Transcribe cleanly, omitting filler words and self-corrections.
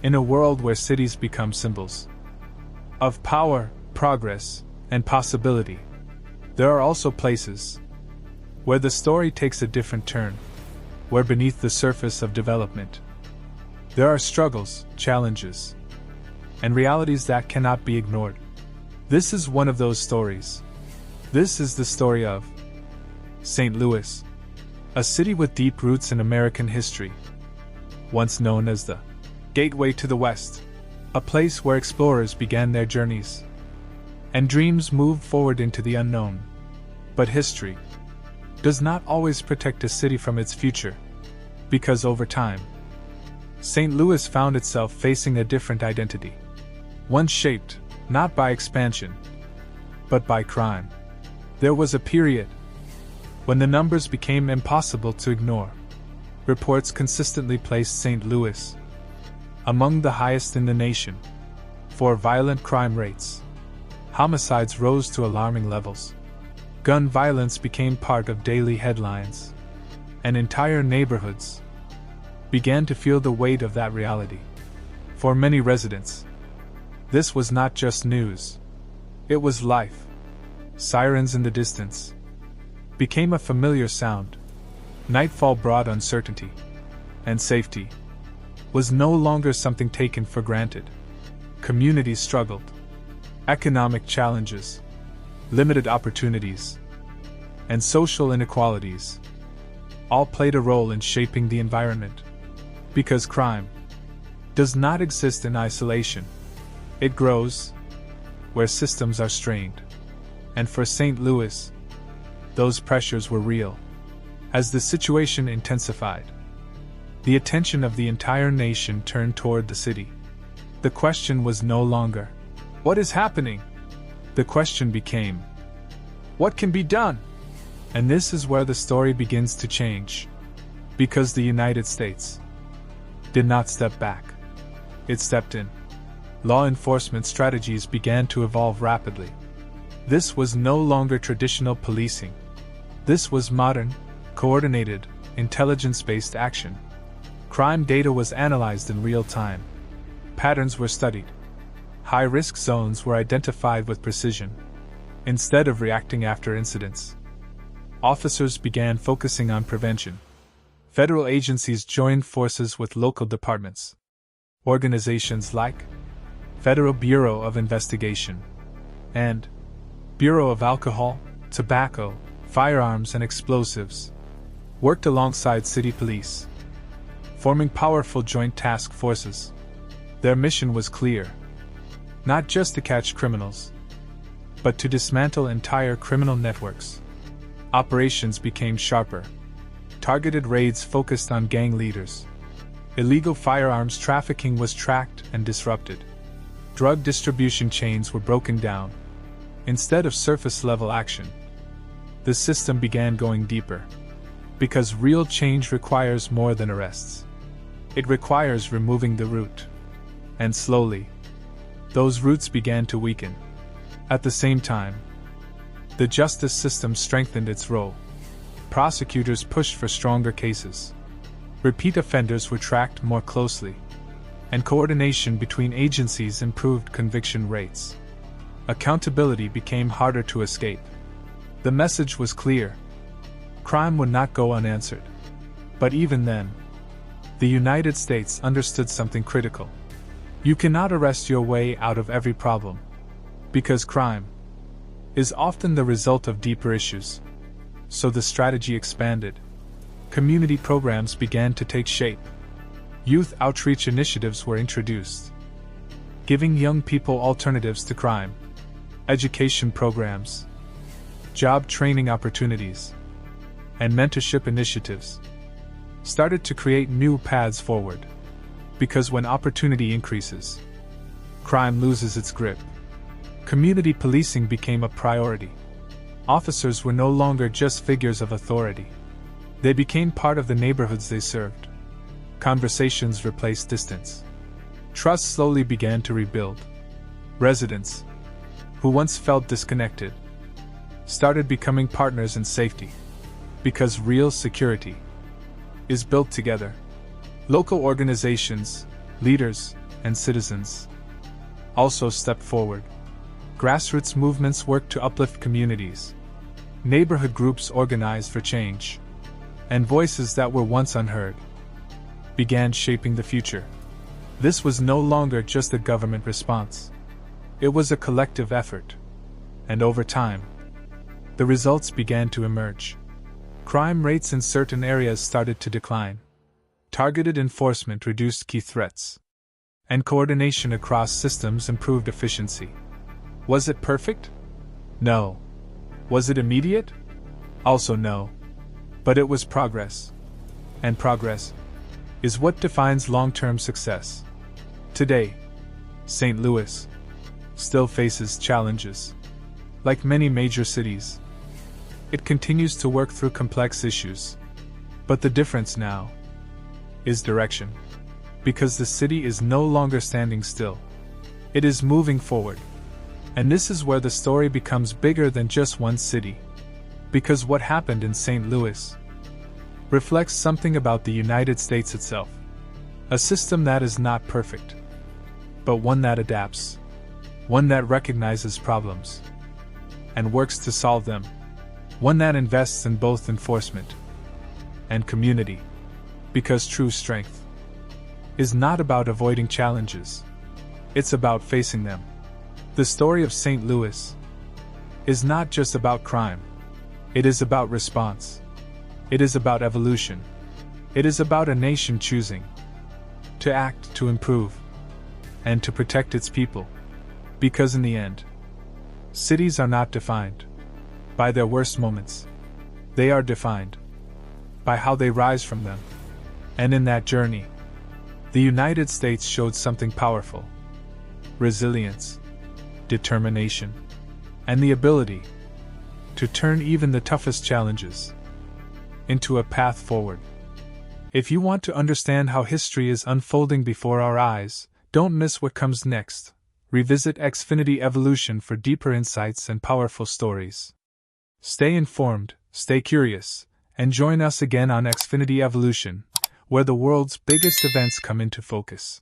In a world where cities become symbols of power, progress, and possibility, there are also places where the story takes a different turn, where beneath the surface of development, there are struggles, challenges, and realities that cannot be ignored. This is one of those stories. This is the story of St. Louis, a city with deep roots in American history, once known as the Gateway to the West, a place where explorers began their journeys and dreams moved forward into the unknown. But history does not always protect a city from its future, because over time, St. Louis found itself facing a different identity, one shaped not by expansion, but by crime. There was a period when the numbers became impossible to ignore. Reports consistently placed St. Louis among the highest in the nation for violent crime rates. Homicides rose to alarming levels. Gun violence became part of daily headlines, and entire neighborhoods began to feel the weight of that reality. For many residents, this was not just news, it was life. Sirens in the distance became a familiar sound. Nightfall brought uncertainty, and safety was no longer something taken for granted. Communities struggled. Economic challenges, limited opportunities, and social inequalities all played a role in shaping the environment. Because crime does not exist in isolation, it grows where systems are strained. And for St. Louis, those pressures were real. As the situation intensified, the attention of the entire nation turned toward the city. The question was no longer, "What is happening?" The question became, "What can be done?" And this is where the story begins to change. Because the United States did not step back, it stepped in. Law enforcement strategies began to evolve rapidly. This was no longer traditional policing. This was modern, coordinated, intelligence-based action. Crime data was analyzed in real time. Patterns were studied. High-risk zones were identified with precision. Instead of reacting after incidents, officers began focusing on prevention. Federal agencies joined forces with local departments. Organizations like Federal Bureau of Investigation and Bureau of Alcohol, Tobacco, Firearms and Explosives worked alongside city police, forming powerful joint task forces. Their mission was clear: not just to catch criminals, but to dismantle entire criminal networks. Operations became sharper. Targeted raids focused on gang leaders. Illegal firearms trafficking was tracked and disrupted. Drug distribution chains were broken down. Instead of surface-level action, the system began going deeper. Because real change requires more than arrests. It requires removing the root. And slowly, those roots began to weaken. At the same time, the justice system strengthened its role. Prosecutors pushed for stronger cases. Repeat offenders were tracked more closely, and coordination between agencies improved conviction rates. Accountability became harder to escape. The message was clear: crime would not go unanswered. But even then, the United States understood something critical. You cannot arrest your way out of every problem, because crime is often the result of deeper issues. So the strategy expanded. Community programs began to take shape. Youth outreach initiatives were introduced, giving young people alternatives to crime. Education programs, job training opportunities, and mentorship initiatives started to create new paths forward. Because when opportunity increases, crime loses its grip. Community policing became a priority. Officers were no longer just figures of authority. They became part of the neighborhoods they served. Conversations replaced distance. Trust slowly began to rebuild. Residents, who once felt disconnected, started becoming partners in safety. Because real security is built together. Local organizations, leaders, and citizens also stepped forward. Grassroots movements worked to uplift communities. Neighborhood groups organized for change. And voices that were once unheard began shaping the future. This was no longer just a government response. It was a collective effort. And over time, the results began to emerge. Crime rates in certain areas started to decline. Targeted enforcement reduced key threats. And coordination across systems improved efficiency. Was it perfect? No. Was it immediate? Also no. But it was progress. And progress is what defines long-term success. Today, St. Louis still faces challenges. Like many major cities, it continues to work through complex issues. But the difference now is direction. Because the city is no longer standing still. It is moving forward. And this is where the story becomes bigger than just one city. Because what happened in St. Louis reflects something about the United States itself. A system that is not perfect, but one that adapts. One that recognizes problems and works to solve them. One that invests in both enforcement and community. Because true strength is not about avoiding challenges. It's about facing them. The story of St. Louis is not just about crime. It is about response. It is about evolution. It is about a nation choosing to act, to improve, and to protect its people. Because in the end, cities are not defined by their worst moments. They are defined by how they rise from them. And in that journey, the United States showed something powerful: resilience, determination, and the ability to turn even the toughest challenges into a path forward. If you want to understand how history is unfolding before our eyes, don't miss what comes next. Revisit Xfinity Evolution for deeper insights and powerful stories. Stay informed, stay curious, and join us again on Xfinity Evolution, where the world's biggest events come into focus.